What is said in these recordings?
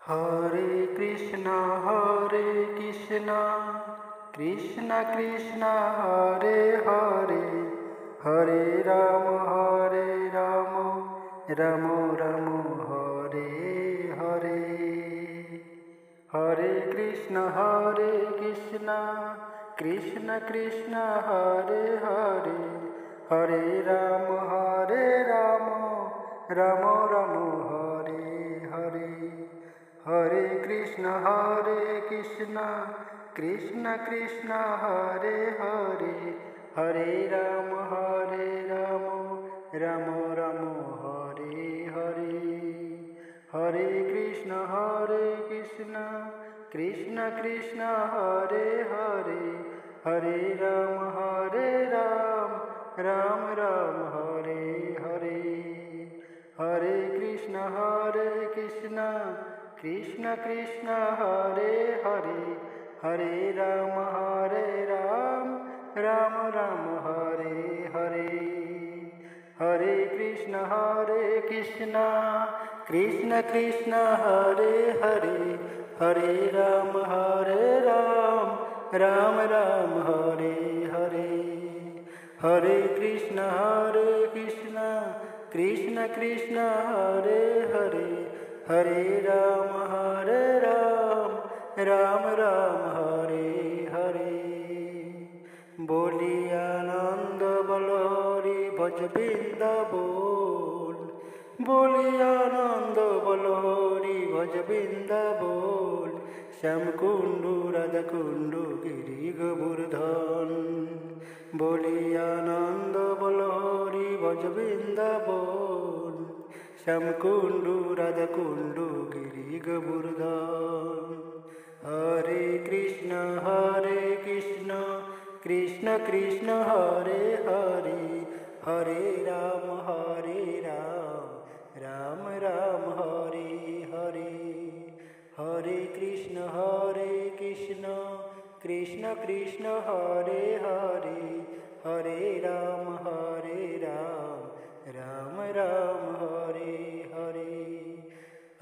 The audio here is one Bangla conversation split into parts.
হরে কৃষ্ণ কৃষ্ণ কৃষ্ণ হরে হরে হরে রাম রাম রাম হরে হরে। হরে কৃষ্ণ কৃষ্ণ কৃষ্ণ হরে হরে হরে রাম রাম রাম হরে হরে। হরে কৃষ্ণ কৃষ্ণ কৃষ্ণ হরে হরে হরে রাম রাম রাম হরে হরে। হরে কৃষ্ণ কৃষ্ণ কৃষ্ণ হরে হরে হরে রাম রাম রাম হরে হরে। হরে কৃষ্ণ কৃষ্ণ কৃষ্ণ হরে হরে হরে রাম রাম রাম হরে হরে। হরে কৃষ্ণ কৃষ্ণ কৃষ্ণ হরে হরে হরে রাম রাম রাম হরে হরে। হরে কৃষ্ণ কৃষ্ণ কৃষ্ণ হরে হরে হরে রাম রাম রাম হরে হরে। বলি আনন্দ বল হরি ভজ বৃন্দাবন, বলি আনন্দ বল হরি ভজ বৃন্দাবন। শ্যাম কুণ্ডু রাধা কুণ্ডু গিরি গোবর্ধন, বলি আনন্দ বল হরি ভজ বৃন্দাবন। শ্যাম কুণ্ডু রাধা কুণ্ডু গিরি গোবর্ধন। হরে কৃষ্ণ কৃষ্ণ কৃষ্ণ হরে হরে হরে রাম রাম রাম হরে হরে। হরে কৃষ্ণ কৃষ্ণ কৃষ্ণ হরে হরে হরে রাম রাম রাম হরে হরে।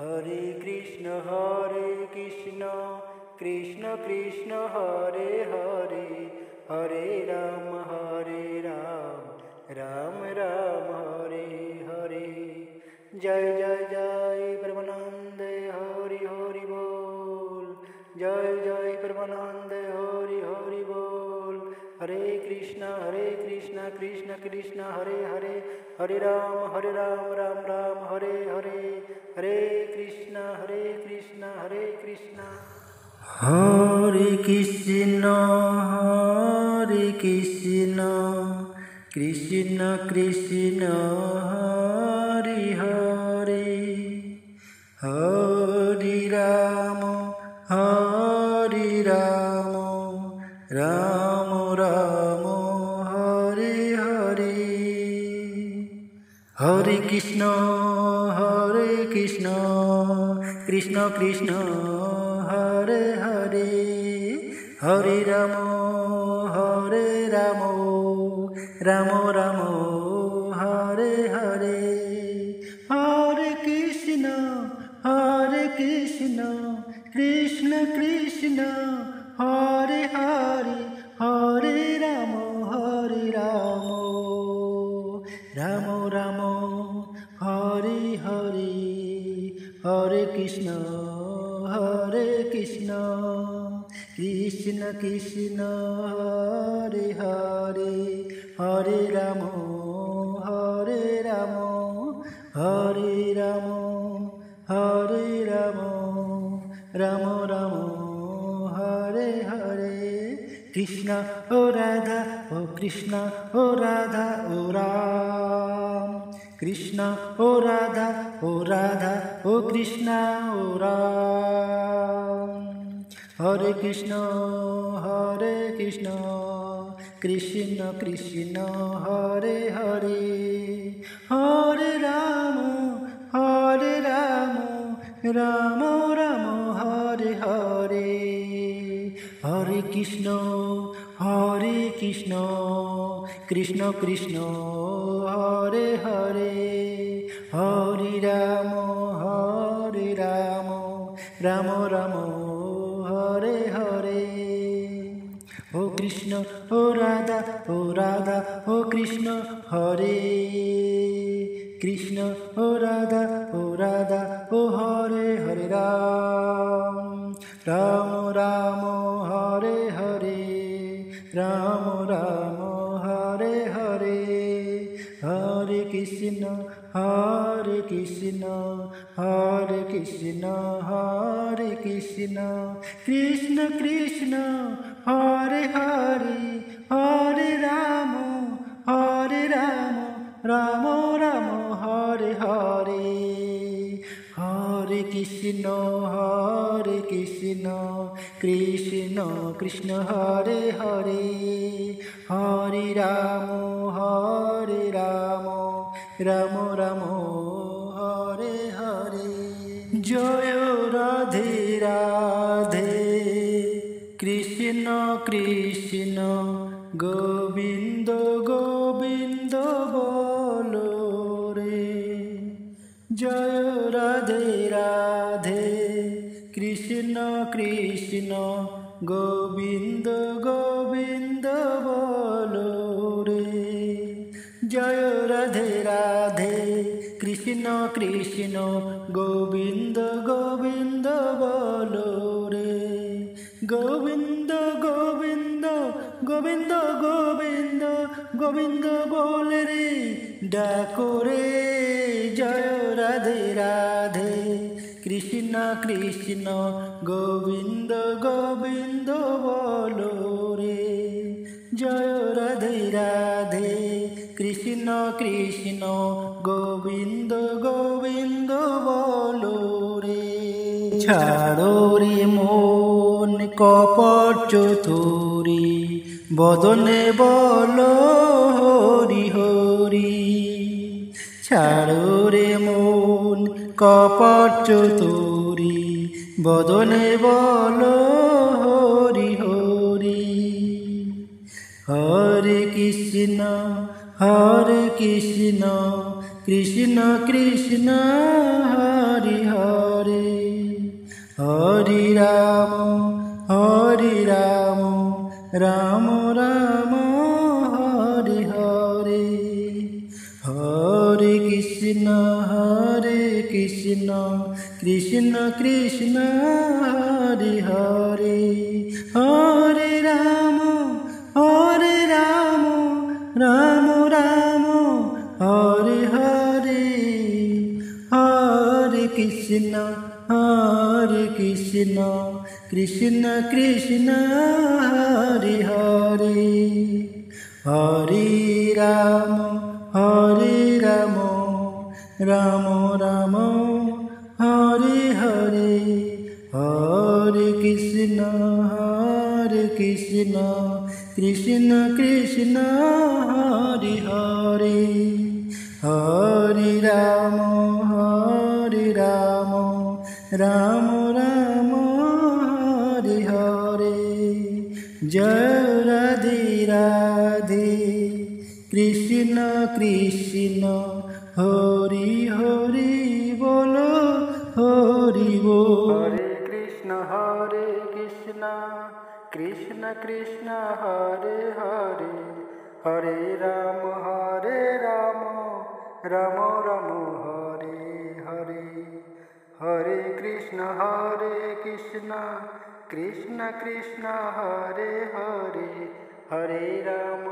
হরে কৃষ্ণ কৃষ্ণ কৃষ্ণ হরে হরে হরে রাম রাম রাম হরে হরে। জয় জয় জয় পরমানন্দে হরি হরি বল, জয় জয় পরমানন্দে হরি হরি বল। হরে কৃষ্ণ কৃষ্ণ কৃষ্ণ হরে হরে হরে রাম রাম রাম হরে হরে। হরে কৃষ্ণ হরে কৃষ্ণ কৃষ্ণ কৃষ্ণ হরে হরে হরে রাম রাম রাম হরে হরে। হরে কৃষ্ণ কৃষ্ণ কৃষ্ণ হরে হরে হরে রাম রাম রাম হরে হরে। হরে কৃষ্ণ কৃষ্ণ কৃষ্ণ হরে হরে হরে রাম রাম রাম হরে হরে। হরে কৃষ্ণ কৃষ্ণ কৃষ্ণ হরে হরে হরে রাম হরে রাম রাম রাম হরে হরে। কৃষ্ণ ও রাধা ও কৃষ্ণ ও রাধা ও রাম, কৃষ্ণ ও রাধা ও কৃষ্ণ ও রাম। হরে কৃষ্ণ কৃষ্ণ কৃষ্ণ হরে হরে হরে রাম রাম রাম হরে হরে। হরে কৃষ্ণ কৃষ্ণ কৃষ্ণ হরে হরে হরে রাম রাম রাম হরে হরে। ও কৃষ্ণ ও রাধা ও কৃষ্ণ হরে কৃষ্ণ, ও রাধা ও হরে হরে রাম রাম রাম হরে হরে রাম রাম হরে হরে। হরে কৃষ্ণ হরে কৃষ্ণ হরে কৃষ্ণ হরে কৃষ্ণ কৃষ্ণ কৃষ্ণ হরে হরে হরে রাম রাম রাম হরে হরে। হরে কৃষ্ণ কৃষ্ণ কৃষ্ণ হরে হরে হরে রাম রাম রাম হরে হরে। জয় রাধে রাধে কৃষ্ণ কৃষ্ণ গোবিন্দ গোবিন্দ বলো রে। জয় রাধে রাধে কৃষ্ণ কৃষ্ণ গোবিন্দ গোবিন্দ বলো রে। জয় রাধে রাধে কৃষ্ণ কৃষ্ণ গোবিন্দ গোবিন্দ বলো রে। গোবিন্দ গোবিন্দ গোবিন্দ গোবিন্দ গোবিন্দ বলে রে ডাকো রে। জয় রাধে রাধে কৃষ্ণ কৃষ্ণ গোবিন্দ গোবিন্দ বলো রে। জয় রাধে রাধে কৃষ্ণ কৃষ্ণ গোবিন্দ গোবিন্দ বলো রে। ছাড়ো রে মন কপট চতুরি বদনে বলো হরি হরি। ছাড়ো রে মন কপট চতুরি বদনে বলো হরি হরি। হরে কৃষ্ণ কৃষ্ণ কৃষ্ণ হরে হরে হরে রাম রাম রাম হরে হরে। হরে কৃষ্ণ কৃষ্ণ কৃষ্ণ হরে হরে হরে রাম রাম রাম হরে হরে। হরে কৃষ্ণ কৃষ্ণ কৃষ্ণ হরে হরে হরে রাম রাম রাম হরে হরে। হরে কৃষ্ণ কৃষ্ণ কৃষ্ণ হরে হরে হরে রাম রাম রাম হরে হরে। জয় রাধে রাধে কৃষ্ণ কৃষ্ণ হরি হরি বলো হরি বল। হরে কৃষ্ণ কৃষ্ণ কৃষ্ণ হরে হরে হরে রাম রাম রাম হরে হরে। হরে কৃষ্ণ কৃষ্ণ কৃষ্ণ হরে হরে হরে রাম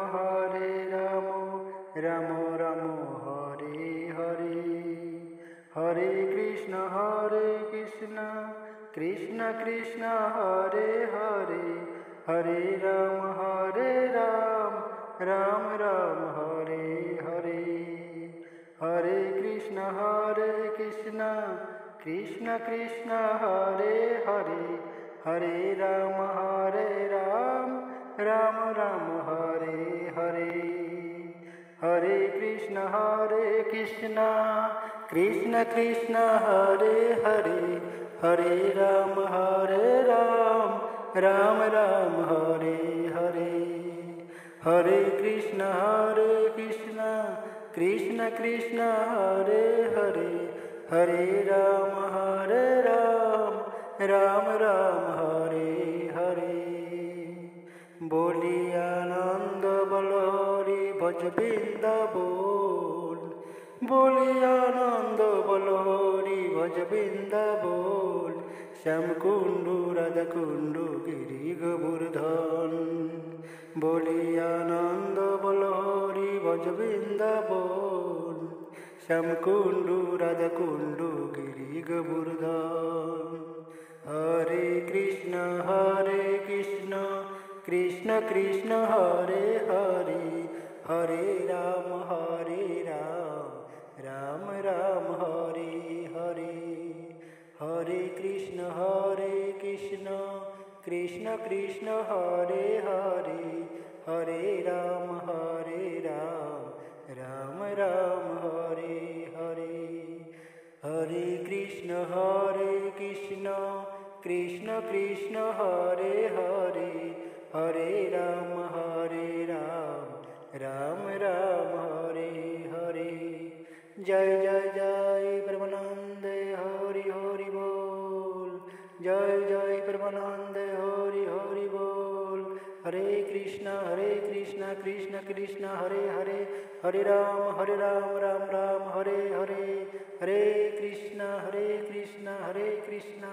রাম রাম হরে হরে। হরে কৃষ্ণ কৃষ্ণ কৃষ্ণ হরে হরে হরে রাম রাম রাম হরে হরে। হরে কৃষ্ণ কৃষ্ণ কৃষ্ণ হরে হরে হরে রাম রাম রাম হরে হরে। হরে কৃষ্ণ কৃষ্ণ কৃষ্ণ হরে হরে হরে রাম রাম রাম হরে হরে। হরে কৃষ্ণ কৃষ্ণ কৃষ্ণ হরে হরে হরে রাম राम राम हरे हरे। बोली आनंद बलोरी भज बृंदाबन, बोली आनंद बलोरी भज बृंदाबन। श्याम कुंडू राधा कुंडू गिरी गोवर्धन, बोली आनंद बलोरी भज बृंदाबन। श्याम कुंडू राधा कुंडू गिरी गोवर्धन। हरे कृष्ण कृष्ण कृष्ण हरे हरे, हरे राम राम राम हरे हरे। हरे कृष्ण कृष्ण कृष्ण हरे हरे, हरे राम राम राम हरे हरे। हरे कृष्ण कृष्ण कृष्ण हरे हरे, हरे राम राम राम हरे हरे। जय जय जय परमानंद हरि हरि बोल, जय जय परमानंद हरि हरि बोल। हरे कृष्ण कृष्ण कृष्ण हरे हरे, हरे राम राम राम हरे हरे। हरे कृष्ण हरे कृष्ण